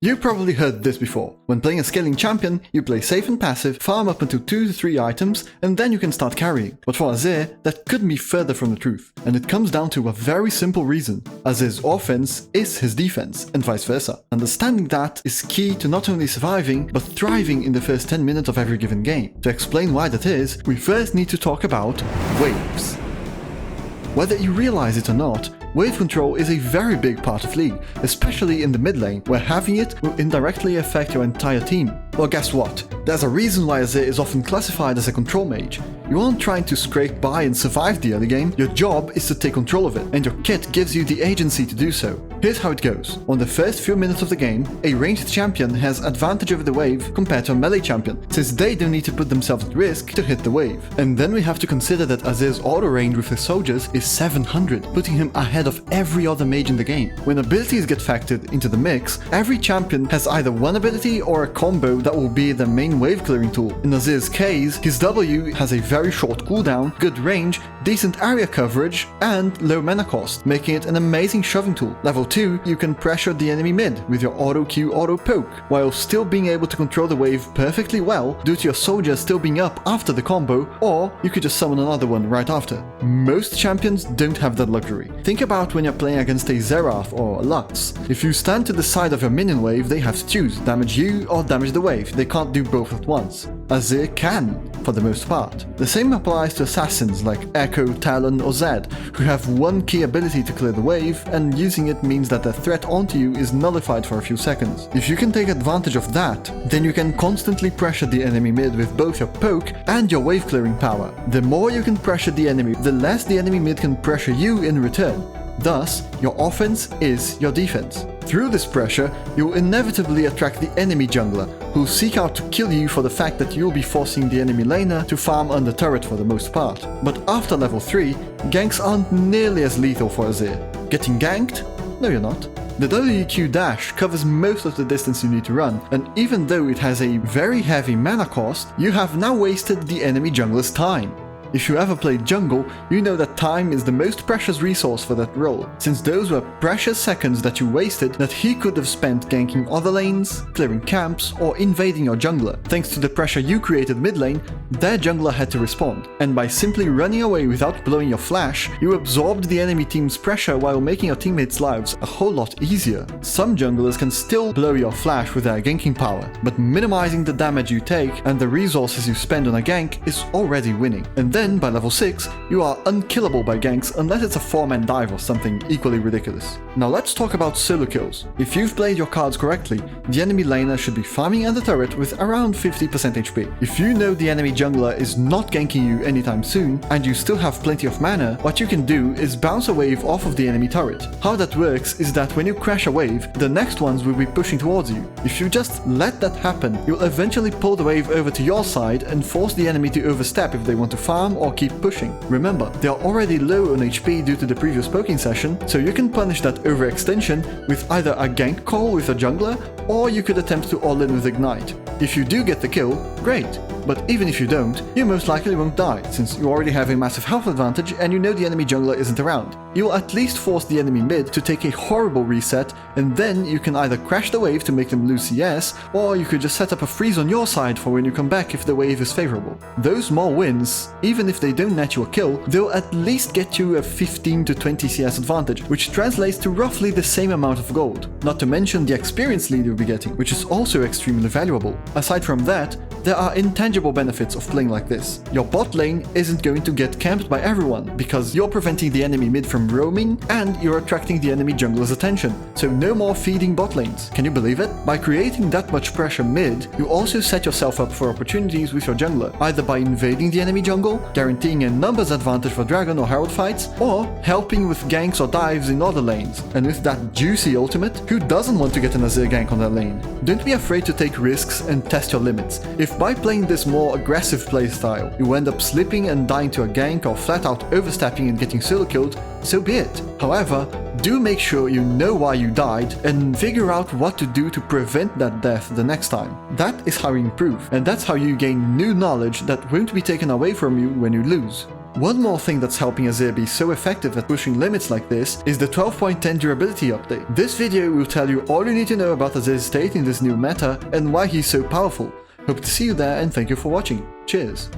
You probably heard this before. When playing a scaling champion, you play safe and passive, farm up until 2 to 3 items, and then you can start carrying. But for Azir, that couldn't be further from the truth. And it comes down to a very simple reason. Azir's offense is his defense, and vice versa. Understanding that is key to not only surviving, but thriving in the first 10 minutes of every given game. To explain why that is, we first need to talk about waves. Whether you realize it or not, wave control is a very big part of League, especially in the mid lane, where having it will indirectly affect your entire team. Well, guess what? There's a reason why Azir is often classified as a control mage. You aren't trying to scrape by and survive the early game, your job is to take control of it, and your kit gives you the agency to do so. Here's how it goes. On the first few minutes of the game, a ranged champion has advantage over the wave compared to a melee champion, since they don't need to put themselves at risk to hit the wave. And then we have to consider that Azir's auto range with his soldiers is 700, putting him ahead of every other mage in the game. When abilities get factored into the mix, every champion has either one ability or a combo that will be the main wave clearing tool. In Azir's case, his W has a very short cooldown, good range, decent area coverage, and low mana cost, making it an amazing shoving tool. Level 2, you can pressure the enemy mid with your auto Q auto poke, while still being able to control the wave perfectly well due to your soldier still being up after the combo, or you could just summon another one right after. Most champions don't have that luxury. Think about when you're playing against a Xerath or a Lux. If you stand to the side of your minion wave, they have to choose, damage you or damage the wave. They can't do both at once. Azir can, for the most part. The same applies to assassins like Echo, Talon or Zed, who have one key ability to clear the wave, and using it means that the threat onto you is nullified for a few seconds. If you can take advantage of that, then you can constantly pressure the enemy mid with both your poke and your wave clearing power. The more you can pressure the enemy, the less the enemy mid can pressure you in return. Thus, your offense is your defense. Through this pressure, you'll inevitably attract the enemy jungler, who'll seek out to kill you for the fact that you'll be forcing the enemy laner to farm under turret for the most part. But after level 3, ganks aren't nearly as lethal for Azir. Getting ganked? No, you're not. The WQ dash covers most of the distance you need to run, and even though it has a very heavy mana cost, you have now wasted the enemy jungler's time. If you ever played jungle, you know that time is the most precious resource for that role, since those were precious seconds that you wasted that he could have spent ganking other lanes, clearing camps, or invading your jungler. Thanks to the pressure you created mid lane, their jungler had to respond, and by simply running away without blowing your flash, you absorbed the enemy team's pressure while making your teammates' lives a whole lot easier. Some junglers can still blow your flash with their ganking power, but minimizing the damage you take and the resources you spend on a gank is already winning. And then by level 6, you are unkillable by ganks unless it's a 4-man dive or something equally ridiculous. Now let's talk about solo kills. If you've played your cards correctly, the enemy laner should be farming at the turret with around 50% HP. If you know the enemy jungler is not ganking you anytime soon, and you still have plenty of mana, what you can do is bounce a wave off of the enemy turret. How that works is that when you crash a wave, the next ones will be pushing towards you. If you just let that happen, you'll eventually pull the wave over to your side and force the enemy to overstep if they want to farm or keep pushing. Remember, they are already low on HP due to the previous poking session, so you can punish that overextension with either a gank call with a jungler, or you could attempt to all-in with Ignite. If you do get the kill, great, but even if you don't, you most likely won't die, since you already have a massive health advantage and you know the enemy jungler isn't around. You'll at least force the enemy mid to take a horrible reset, and then you can either crash the wave to make them lose CS, or you could just set up a freeze on your side for when you come back if the wave is favorable. Those small wins, even if they don't net you a kill, they'll at least get you a 15 to 20 CS advantage, which translates to roughly the same amount of gold. Not to mention the experience lead you'll be getting, which is also extremely valuable. Aside from that, there are intangible benefits of playing like this. Your bot lane isn't going to get camped by everyone, because you're preventing the enemy mid from roaming, and you're attracting the enemy jungler's attention, so no more feeding bot lanes. Can you believe it? By creating that much pressure mid, you also set yourself up for opportunities with your jungler, either by invading the enemy jungle, guaranteeing a numbers advantage for dragon or herald fights, or helping with ganks or dives in other lanes. And with that juicy ultimate, who doesn't want to get an Azir gank on their lane? Don't be afraid to take risks and test your limits. If by playing this more aggressive playstyle, you end up slipping and dying to a gank or flat out overstepping and getting solo killed, so be it. However, do make sure you know why you died and figure out what to do to prevent that death the next time. That is how you improve, and that's how you gain new knowledge that won't be taken away from you when you lose. One more thing that's helping Azir be so effective at pushing limits like this is the 12.10 durability update. This video will tell you all you need to know about Azir's state in this new meta and why he's so powerful. Hope to see you there and thank you for watching. Cheers!